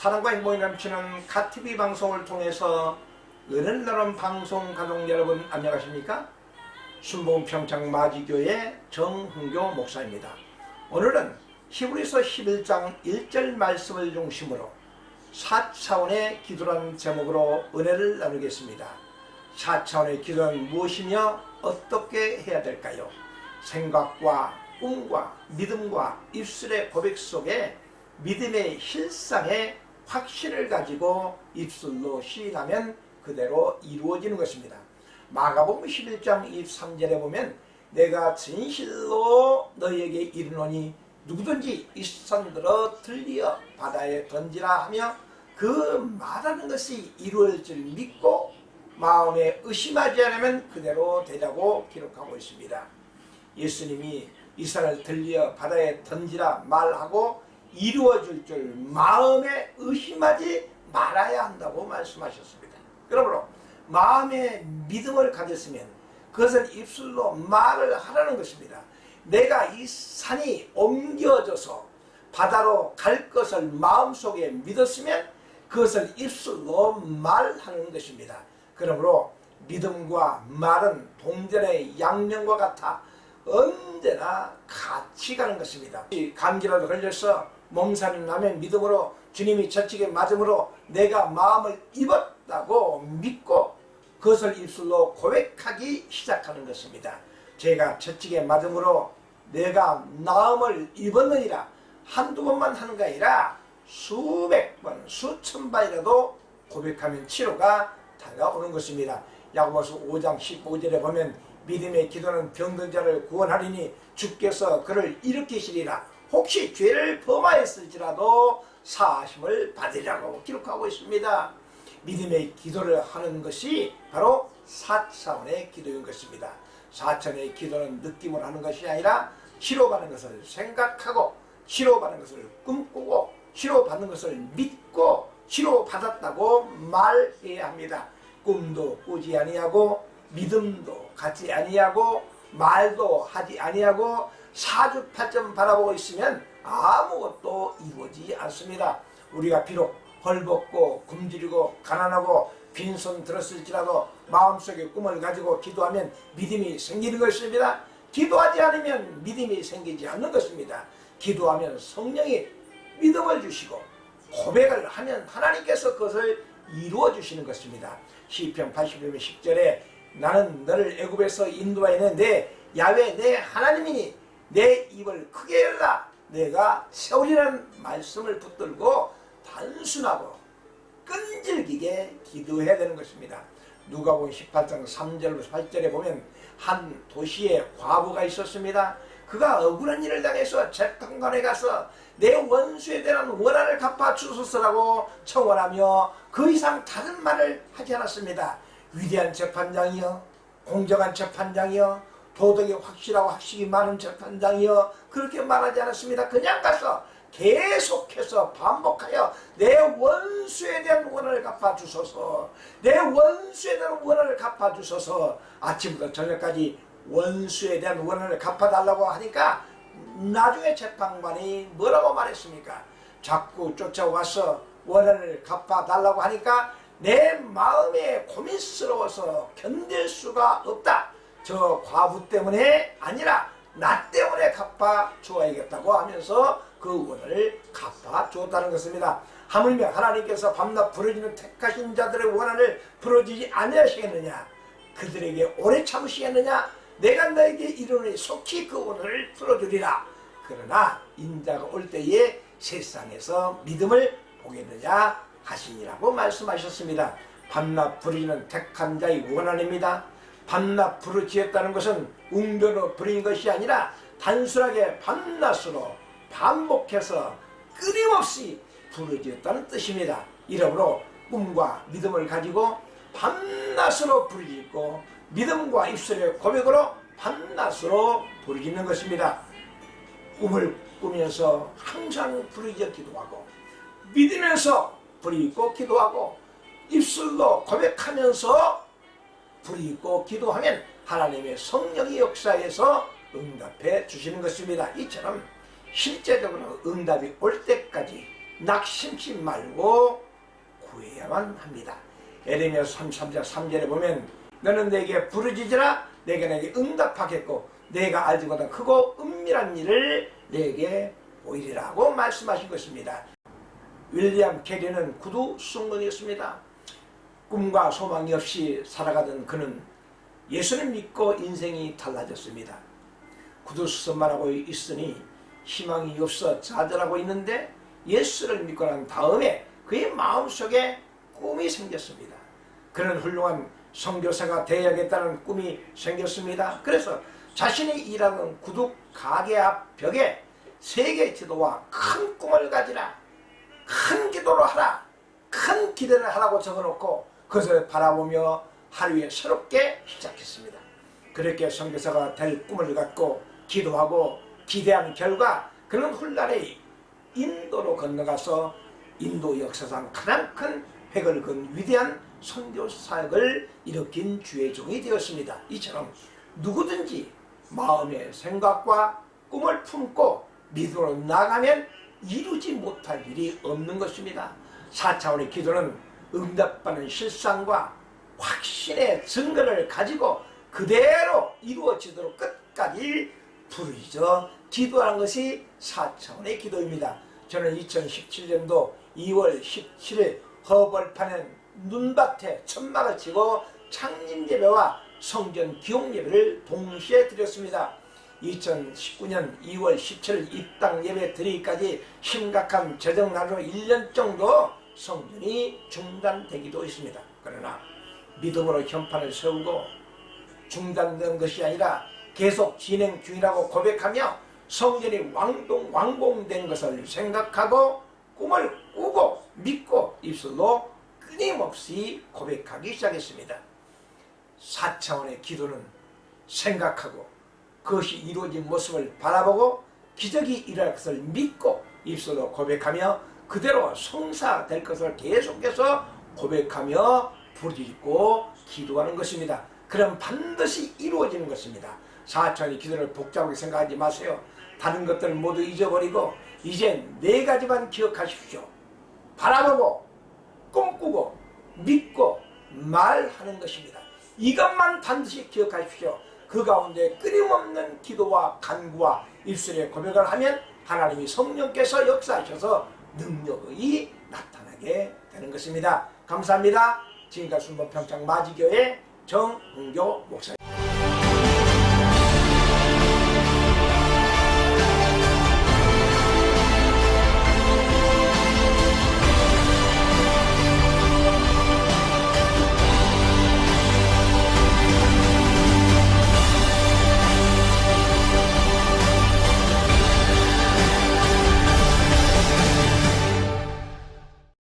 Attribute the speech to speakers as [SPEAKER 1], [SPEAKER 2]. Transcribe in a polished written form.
[SPEAKER 1] 사랑과 행복이 넘치는 가TV 방송을 통해서 은혜를 나누는 방송 가족 여러분 안녕하십니까? 순복음 평창 마지교회 정흥교 목사입니다. 오늘은 히브리서 11장 1절 말씀을 중심으로 4차원의 기도라는 제목으로 은혜를 나누겠습니다. 4차원의 기도는 무엇이며 어떻게 해야 될까요? 생각과 꿈과 믿음과 입술의 고백 속에 믿음의 실상의 확신을 가지고 입술로 시인하면 그대로 이루어지는 것입니다. 마가복음 11장 23절에 보면 내가 진실로 너희에게 이르노니 누구든지 이 손들어 들리어 바다에 던지라 하며 그 말하는 것이 이루어질 줄 믿고 마음에 의심하지 않으면 그대로 되라고 기록하고 있습니다. 예수님이 이 산을 들려 바다에 던지라 말하고 이루어질 줄 마음에 의심하지 말아야 한다고 말씀하셨습니다. 그러므로 마음에 믿음을 가졌으면 그것을 입술로 말을 하라는 것입니다. 내가 이 산이 옮겨져서 바다로 갈 것을 마음속에 믿었으면 그것을 입술로 말하는 것입니다. 그러므로 믿음과 말은 동전의 양면과 같아 언제나 같이 가는 것입니다. 감기라도 걸려서 몸살이 나면 믿음으로 주님이 저쪽에 맞음으로 내가 마음을 입었다고 믿고 그것을 입술로 고백하기 시작하는 것입니다. 제가 저쪽에 맞음으로 내가 나음을 입었느니라 한두 번만 하는 게 아니라 수백 번, 수천 번이라도 고백하면 치료가 다가오는 것입니다. 야고보서 5장 15절에 보면 믿음의 기도는 병든 자를 구원하리니 주께서 그를 일으키시리라. 혹시 죄를 범하였을지라도 사하심을 받으리라고 기록하고 있습니다. 믿음의 기도를 하는 것이 바로 4차원의 기도인 것입니다. 4차원의 기도는 느낌을 하는 것이 아니라 치료받는 것을 생각하고 치료받는 것을 꿈꾸고 치료받는 것을 믿고 치료받았다고 말해야 합니다. 꿈도 꾸지 아니하고 믿음도 갖지 아니하고 말도 하지 아니하고 사주팔점 바라보고 있으면 아무것도 이루어지지 않습니다. 우리가 비록 헐벗고 굶주리고 가난하고 빈손 들었을지라도 마음속에 꿈을 가지고 기도하면 믿음이 생기는 것입니다. 기도하지 않으면 믿음이 생기지 않는 것입니다. 기도하면 성령이 믿음을 주시고 고백을 하면 하나님께서 그것을 이루어 주시는 것입니다. 시편 81편 10절에 나는 너를 애굽에서 인도하여 내 야훼 내 하나님이니 내 입을 크게 열라 내가 세우리라는 말씀을 붙들고 단순하고 끈질기게 기도해야 되는 것입니다. 누가복음 18장 3절부터 8절에 보면 한 도시에 과부가 있었습니다. 그가 억울한 일을 당해서 재판관에 가서 내 원수에 대한 원한을 갚아 주소서라고 청원하며 그 이상 다른 말을 하지 않았습니다. 위대한 재판장이여, 공정한 재판장이여, 도덕이 확실하고 학식이 많은 재판장이여 그렇게 말하지 않았습니다. 그냥 가서 계속해서 반복하여 내 원수에 대한 원한을 갚아주소서, 내 원수에 대한 원한을 갚아주소서. 아침부터 저녁까지 원수에 대한 원한을 갚아달라고 하니까 나중에 재판관이 뭐라고 말했습니까? 자꾸 쫓아와서 원한을 갚아달라고 하니까 내 마음에 고민스러워서 견딜 수가 없다. 저 과부 때문에 아니라 나 때문에 갚아줘야겠다고 하면서 그 원한을 갚아줬다는 것입니다. 하물며 하나님께서 밤낮 부러지는 택하신 자들의 원한을 풀어주지 아니하시겠느냐? 그들에게 오래 참으시겠느냐? 내가 너에게 이르노니 속히 그 원한을 풀어주리라. 그러나 인자가 올 때에 세상에서 믿음을 보겠느냐 하시니라고 말씀하셨습니다. 밤낮 부르짖는 택한 자의 원한입니다. 밤낮 부르짖었다는 것은 웅변으로 부르짖은 것이 아니라 단순하게 밤낮으로 반복해서 끊임없이 부르짖었다는 뜻입니다. 이러므로 꿈과 믿음을 가지고 밤낮으로 부르짖고 믿음과 입술의 고백으로 밤낮으로 부르짖는 것입니다. 꿈을 꾸면서 항상 부르짖어 기도하고 믿으면서 부르짖고 기도하고 입술로 고백하면서 부르짖고 기도하면 하나님의 성령의 역사에서 응답해 주시는 것입니다. 이처럼 실제적으로 응답이 올 때까지 낙심치 말고 구해야만 합니다. 에레미야 33장 3절에 보면 너는 내게 부르짖으라 내가 내게 응답하겠고 내가 알지 못한 크고 은밀한 일을 내게 보이리라고 말씀하신 것입니다. 윌리엄 캐리는 구두 순문이었습니다. 꿈과 소망이 없이 살아가던 그는 예수를 믿고 인생이 달라졌습니다. 구두수선만 하고 있으니 희망이 없어 좌절하고 있는데 예수를 믿고 난 다음에 그의 마음속에 꿈이 생겼습니다. 그는 훌륭한 선교사가 되어야겠다는 꿈이 생겼습니다. 그래서 자신이 일하는 구두 가게 앞 벽에 세계 지도와 큰 꿈을 가지라, 큰 기도를 하라, 큰 기대를 하라고 적어놓고 그것을 바라보며 하루에 새롭게 시작했습니다. 그렇게 선교사가 될 꿈을 갖고 기도하고 기대한 결과 그는 훗날에 인도로 건너가서 인도 역사상 가장 큰 획을 그은 위대한 선교 사역을 일으킨 주의 종이 되었습니다. 이처럼 누구든지 마음의 생각과 꿈을 품고 믿음으로 나가면 이루지 못할 일이 없는 것입니다. 4차원의 기도는 응답받는 실상과 확신의 증거를 가지고 그대로 이루어지도록 끝까지 부르짖어 기도하는 것이 4차원의 기도입니다. 저는 2017년도 2월 17일 허벌판에 눈밭에 천막을 치고 창림예배와 성전 기용예배를 동시에 드렸습니다. 2019년 2월 17일 입당 예배 드리기까지 심각한 재정난으로 1년 정도 성전이 중단되기도 했습니다. 그러나 믿음으로 현판을 세우고 중단된 것이 아니라 계속 진행 중이라고 고백하며 성전이 완공된 것을 생각하고 꿈을 꾸고 믿고 입술로 끊임없이 고백하기 시작했습니다. 4차원의 기도는 생각하고 그것이 이루어진 모습을 바라보고 기적이 일어날 것을 믿고 입술로 고백하며 그대로 성사될 것을 계속해서 고백하며 부르짖고 기도하는 것입니다. 그럼 반드시 이루어지는 것입니다. 4차원의 기도를 복잡하게 생각하지 마세요. 다른 것들을 모두 잊어버리고 이제 4가지만 기억하십시오. 바라보고 꿈꾸고 믿고 말하는 것입니다. 이것만 반드시 기억하십시오. 그 가운데 끊임없는 기도와 간구와 입술의 고백을 하면 하나님이 성령께서 역사하셔서 능력이 나타나게 되는 것입니다. 감사합니다. 지금까지 순복평창 마지교회 정흥교 목사님.